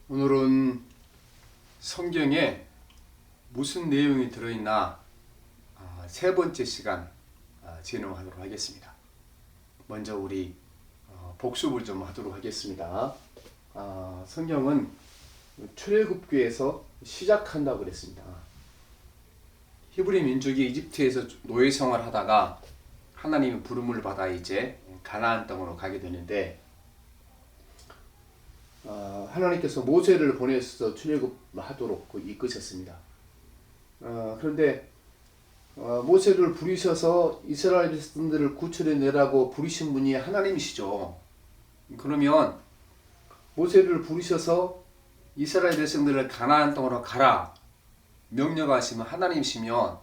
오늘은 성경에 무슨 내용이 들어있나 세 번째 시간 진행하도록 하겠습니다. 먼저 우리 복습을 좀 하도록 하겠습니다. 성경은 출애굽기에서 시작한다고 그랬습니다. 히브리 민족이 이집트에서 노예 생활하다가 하나님의 부름을 받아 이제 가나안 땅으로 가게 되는데 하나님께서 모세를 보내서 출애굽하도록 이끄셨습니다. 그런데 모세를 부르셔서 이스라엘 백성들을 구출해내라고 부르신 분이 하나님이시죠. 그러면 모세를 부르셔서 이스라엘 백성들을 가나안 땅으로 가라 명령하시면 하나님이시면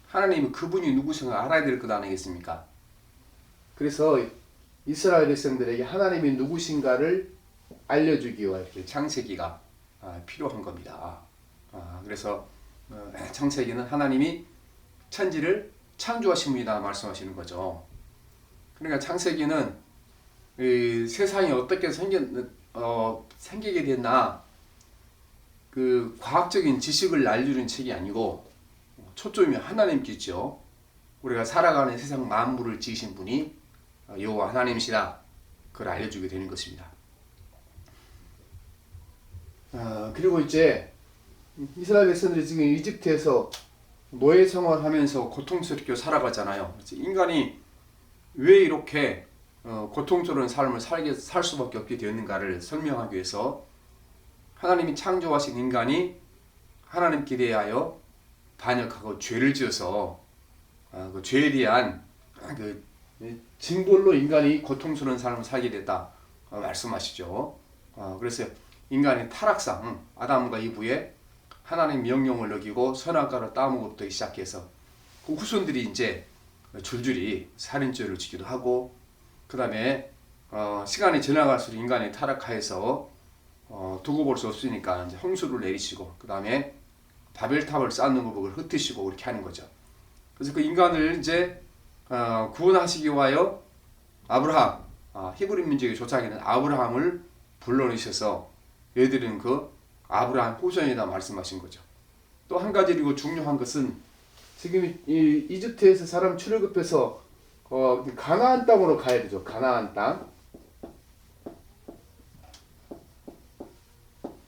하나님은 그분이 누구신가 알아야 될 것 아니겠습니까? 그래서 이스라엘 백성들에게 하나님이 누구신가를 알려주기 위해 창세기가 필요한 겁니다. 그래서 창세기는 하나님이 천지를 창조하신 분이다 말씀하시는 거죠. 그러니까 창세기는 세상이 어떻게 생기게 됐나 그 과학적인 지식을 알려주는 책이 아니고 초점이 하나님께 있죠. 우리가 살아가는 세상 만물을 지으신 분이 여호와 하나님이시다. 그걸 알려주게 되는 것입니다. 그리고 이제 이스라엘 백성들이 지금 이집트에서 노예 생활하면서 고통스럽게 살아가잖아요. 인간이 왜 이렇게 고통스러운 삶을 살 수밖에 없게 되었는가를 설명하기 위해서 하나님이 창조하신 인간이 하나님께 대하여 반역하고 죄를 지어서 그 죄에 대한 그 징벌로 인간이 고통스러운 삶을 살게 됐다 말씀하시죠. 그래서 인간의 타락상 아담과 이브의 하나님 명령을 어기고 선악과를 따먹었기 시작해서 그 후손들이 이제 줄줄이 살인죄를 지기도 하고 그 다음에 시간이 지나갈수록 인간이 타락하여서 두고 볼 수 없으니까 이제 홍수를 내리시고 그 다음에 바벨탑을 쌓는 법을 흩으시고 그렇게 하는 거죠. 그래서 그 인간을 이제 구원하시기 위하여 아브라함 히브리 민족의 조상에는 아브라함을 불러내셔서 얘들은 그 아브라함 후손이다 말씀하신 거죠. 또 한 가지 그리고 중요한 것은 지금 이 이집트에서 사람 출애굽해서 가나안 땅으로 가야 되죠. 가나안 땅.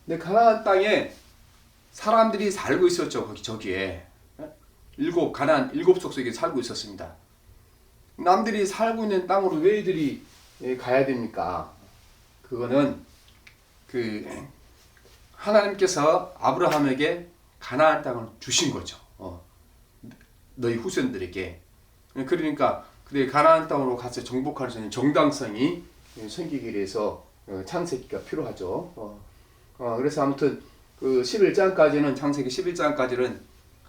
근데 가나안 땅에 사람들이 살고 있었죠. 저기에 가나안 일곱 족속이 살고 있었습니다. 남들이 살고 있는 땅으로 왜 이들이 가야 됩니까? 그거는 하나님께서 아브라함에게 가나안 땅을 주신 거죠. 너희 후손들에게. 그러니까 그들 가나안 땅으로 가서 정복할 수 있는 정당성이 생기기 위해서 창세기가 필요하죠. 그래서 아무튼 그 11장까지는 창세기 11장까지는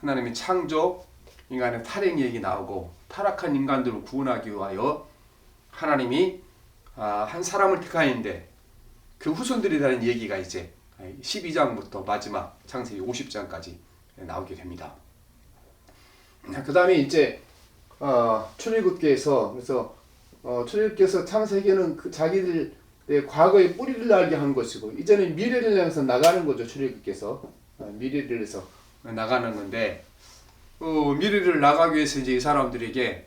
하나님의 창조, 인간의 탈행 얘기 나오고 타락한 인간들을 구원하기 위하여 하나님이 한 사람을 택하였는데 그 후손들이라는 얘기가 이제 12장부터 마지막 창세기 50장까지 나오게 됩니다. 그 다음에 이제 출애굽기에서 그래서 출애굽기에서 창세기는 그 자기들의 과거의 뿌리를 알게 한 것이고 이제는 미래를 향해서 나가는 거죠. 출애굽기에서 미래를 해서 나가는 건데 미래를 나가기 위해서 이제 이 사람들에게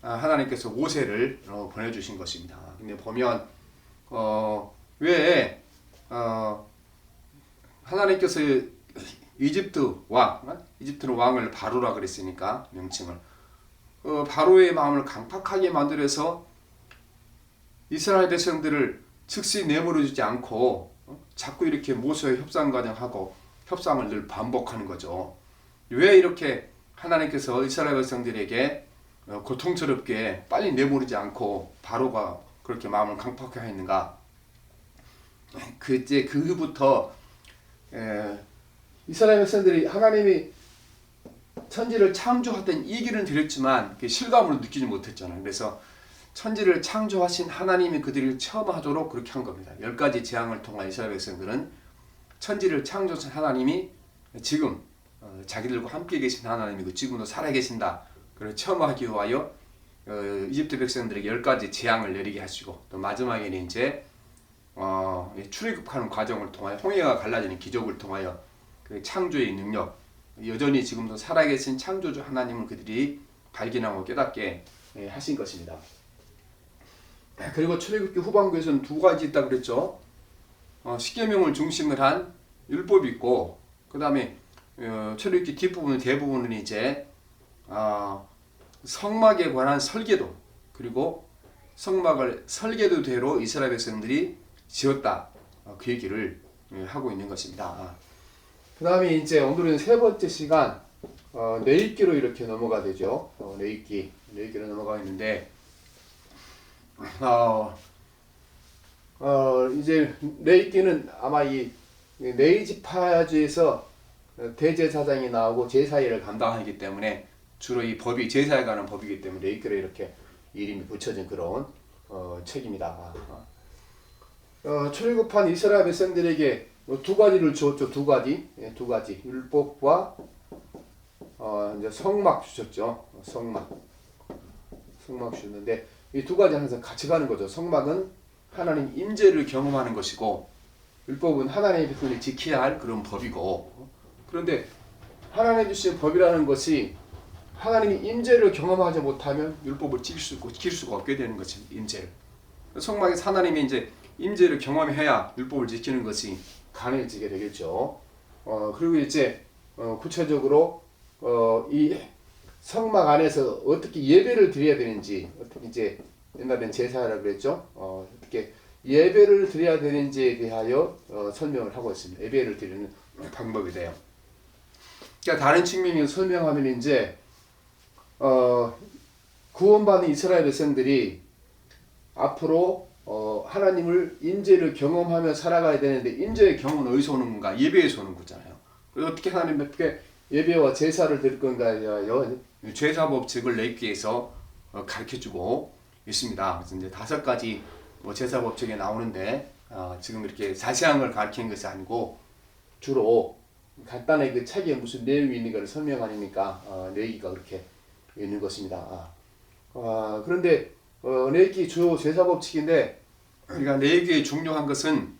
하나님께서 모세를 보내주신 것입니다. 근데 보면 왜 하나님께서 이집트는 왕을 바로라 그랬으니까 명칭을 바로의 마음을 강팍하게 만들어서 이스라엘 백성들을 즉시 내버려두지 않고 자꾸 이렇게 모세와 협상 과정하고 협상을 늘 반복하는 거죠. 왜 이렇게 하나님께서 이스라엘 백성들에게 고통스럽게 빨리 내버리지 않고 바로가 그렇게 마음을 강팍하게 했는가? 그때 그부터 이스라엘 백성들이 하나님이 천지를 창조하던 얘기는 들었지만 실감으로 느끼지 못했잖아요. 그래서 천지를 창조하신 하나님이 그들을 체험하도록 그렇게 한 겁니다. 10가지 재앙을 통한 이스라엘 백성들은 천지를 창조하신 하나님이 지금 자기들과 함께 계신 하나님이고 지금도 살아계신다. 그걸 체험하기 위하여 이집트 백성들에게 10가지 재앙을 내리게 하시고 또 마지막에는 이제 출애굽하는 과정을 통하여 홍해가 갈라지는 기적을 통하여 그 창조의 능력, 여전히 지금도 살아계신 창조주 하나님을 그들이 발견하고 깨닫게 하신 것입니다. 그리고 출애굽기 후반부에서는 두 가지 있다 그랬죠. 십계명을 중심을 한 율법이 있고, 그 다음에 출애굽기 뒷부분 대부분은 이제 성막에 관한 설계도, 그리고 성막을 설계도대로 이스라엘 백성들이 지었다, 그 얘기를 하고 있는 것입니다. 그 다음에 이제 오늘은 세 번째 시간 레위기로 이렇게 넘어가 되죠. 레위기로 넘어가 있는데 이제 레위기는 아마 이 레위지파주에서 대제사장이 나오고 제사일을 감당하기 때문에 주로 이 법이 제사에 관한 법이기 때문에 레위기로 이렇게 이름이 붙여진 그런 책입니다. 출애굽한 이스라엘 백성들에게 두 가지를 주었죠. 두 가지 율법과 이제 성막 주셨죠. 성막 주셨는데 이 두 가지 항상 같이 가는 거죠. 성막은 하나님 임재를 경험하는 것이고, 율법은 하나님의 백성을 지켜야 할 그런 법이고. 그런데 하나님 주신 법이라는 것이 하나님이 임재를 경험하지 못하면 율법을 지킬 수가 없게 되는 것이 임재를. 성막에서 하나님이 이제 임재를 경험해야 율법을 지키는 것이 가능해지게 되겠죠. 그리고 이제 구체적으로 이 성막 안에서 어떻게 예배를 드려야 되는지, 어떻게 이제 옛날엔 제사라고 그랬죠. 어떻게 예배를 드려야 되는지에 대하여 설명을 하고 있습니다. 예배를 드리는 방법이 돼요. 그러니까 다른 측면에서 설명하면 이제 구원받은 이스라엘 백성들이 앞으로 하나님을 임재를 경험하며 살아가야 되는데, 임재의 경험은 어디서 오는 건가? 예배에서 오는 거잖아요. 그래서 어떻게 하나님께 예배와 제사를 드릴 건가에 대하여 제사 법칙을 레위기에서 가르쳐주고 있습니다. 그래서 이제 5가지 제사 법칙에 나오는데 지금 이렇게 자세한 걸 가르치는 것이 아니고 주로 간단하게 그 책에 무슨 내용이 있는가를 설명하니까 레위기가 그렇게 있는 것입니다. 그런데 레위기 주요 제사 법칙인데, 그러니까 레위기의 중요한 것은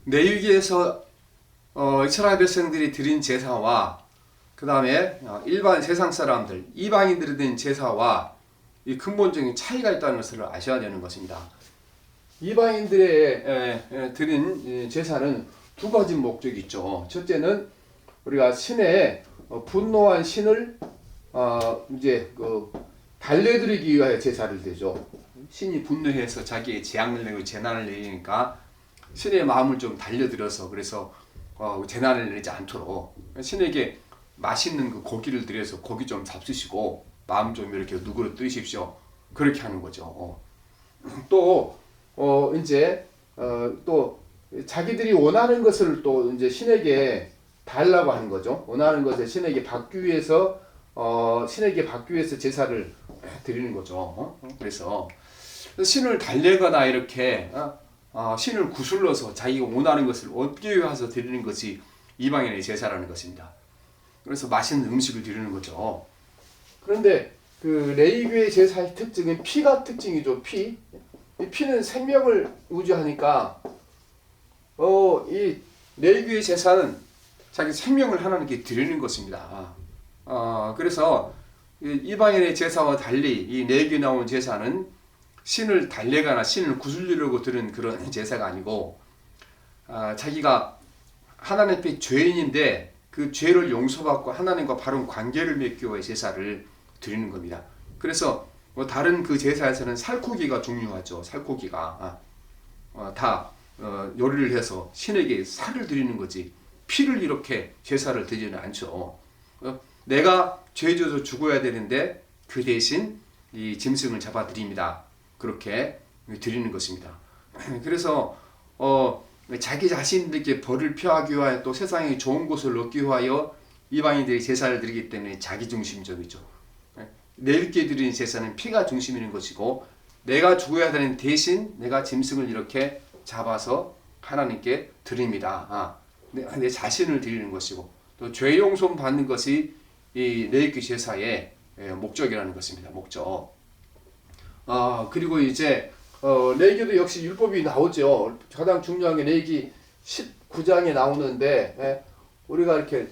레위기에서 이스라엘 백성들이 드린 제사와 그 다음에 일반 세상 사람들, 이방인들이 드린 제사와 이 근본적인 차이가 있다는 것을 아셔야 되는 것입니다. 이방인들의 드린 제사는 두 가지 목적이 있죠. 첫째는 우리가 신의 분노한 신을 이제 달래드리기 위하여 제사를 드리죠. 신이 분노해서 자기의 재앙을 내고 재난을 내리니까 신의 마음을 좀 달려들여서, 그래서 재난을 내리지 않도록 신에게 맛있는 그 고기를 드려서 고기 좀 잡수시고 마음 좀 이렇게 누그러뜨리십시오. 그렇게 하는 거죠. 또 이제 또 자기들이 원하는 것을 또 이제 신에게 달라고 하는 거죠. 원하는 것을 신에게 받기 위해서 제사를 드리는 거죠. 그래서 신을 달래거나 이렇게 신을 구슬러서 자기가 원하는 것을 얻기 위해서 드리는 것이 이방인의 제사라는 것입니다. 그래서 맛있는 음식을 드리는 거죠. 그런데 그 레위기의 제사의 특징은 피가 특징이죠. 이 피는 생명을 유지하니까 이 레위기의 제사는 자기 생명을 하나님께 드리는 것입니다. 그래서 이방인의 제사와 달리 이 레위기에 나온 제사는 신을 달래거나 신을 구슬리려고 드는 그런 제사가 아니고, 자기가 하나님 앞에 죄인인데 그 죄를 용서받고 하나님과 바른 관계를 맺기 위해 제사를 드리는 겁니다. 그래서 다른 그 제사에서는 살코기가 중요하죠. 살코기가 다 요리를 해서 신에게 살을 드리는 거지 피를 이렇게 제사를 드리지는 않죠. 내가 죄 져서 죽어야 되는데 그 대신 이 짐승을 잡아 드립니다. 그렇게 드리는 것입니다. 그래서 자기 자신들에게 벌을 피하기 위하여 또 세상에 좋은 것을 얻기 위하여 이방인들이 제사를 드리기 때문에 자기중심적이죠. 레위기에 드리는 제사는 피가 중심인 것이고, 내가 죽어야 되는 대신 내가 짐승을 이렇게 잡아서 하나님께 드립니다. 내 자신을 드리는 것이고, 또 죄 용서 받는 것이 이 레위기 제사의 목적이라는 것입니다. 목적. 그리고 이제 레위기도 역시 율법이 나오죠. 가장 중요한 게 레위기 19장에 나오는데 우리가 이렇게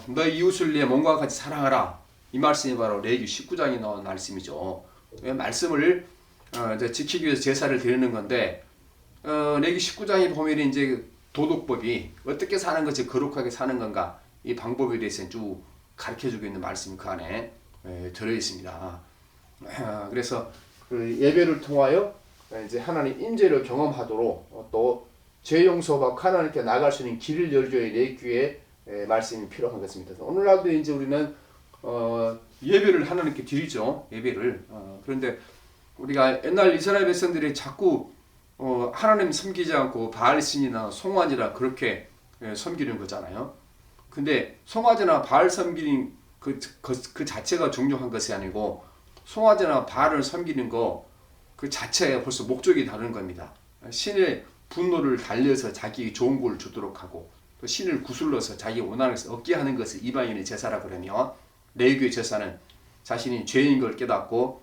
너희 이웃을 내 몸과 같이 사랑하라. 이 말씀이 바로 레위기 19장에 나온 말씀이죠. 말씀을 이제 지키기 위해서 제사를 드리는 건데 레위기 19장에 보면 이제 도덕법이 어떻게 사는 것이 거룩하게 사는 건가 이 방법에 대해서 쭉 가르쳐주고 있는 말씀이 그 안에 들어 있습니다. 그래서 그 예배를 통하여 이제 하나님 임재를 경험하도록 또 죄 용서받고 하나님께 나갈 수 있는 길을 열줘야 레위기의 말씀이 필요한 것입니다. 오늘날도 이제 우리는 예배를 하나님께 드리죠. 예배를 그런데 우리가 옛날 이스라엘 백성들이 자꾸 하나님 섬기지 않고 바알신이나 송아지나 그렇게 섬기는 거잖아요. 근데 송아지나 바알 섬기는 그 자체가 중요한 것이 아니고 송아지나 바알을 섬기는 거 그 자체가 벌써 목적이 다른 겁니다. 신의 분노를 달려서 자기 좋은 걸 주도록 하고 또 신을 구슬러서 자기 원한을 얻게 하는 것을 이방인의 제사라 그러면 레위기의 제사는 자신이 죄인 걸 깨닫고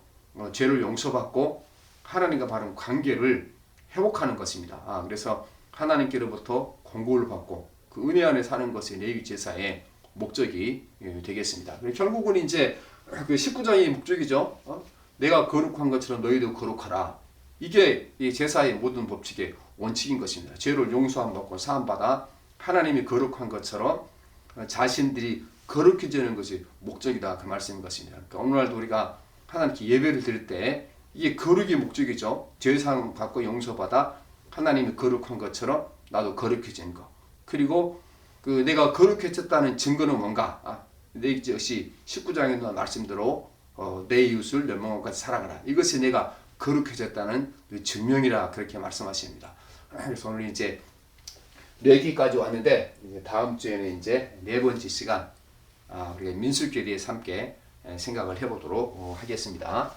죄를 용서받고 하나님과 바른 관계를 회복하는 것입니다. 그래서 하나님께로부터 공급을 받고 그 은혜 안에 사는 것이 레위기 제사의 목적이 되겠습니다. 결국은 이제 그 19장의 목적이죠. 내가 거룩한 것처럼 너희도 거룩하라. 이게 이 제사의 모든 법칙의 원칙인 것입니다. 죄를 용서함 받고 사함 받아 하나님이 거룩한 것처럼 자신들이 거룩해지는 것이 목적이다 그 말씀인 것입니다. 그러니까 오늘날도 우리가 하나님께 예배를 드릴 때 이게 거룩이 목적이죠. 죄사함 받고 용서받아 하나님이 거룩한 것처럼 나도 거룩해진 거. 그리고 그 내가 거룩해졌다는 증거는 뭔가? 내 역시 19장에 나온 말씀대로 내 이웃을 내 몸과 같이 사랑하라. 이것이 내가 거룩해졌다는 증명이라 그렇게 말씀하십니다. 그래서 오늘 이제 레위기까지 왔는데 이제 다음 주에는 이제 네 번째 시간 우리가 민수기에 대해서 함께 생각을 해보도록 하겠습니다.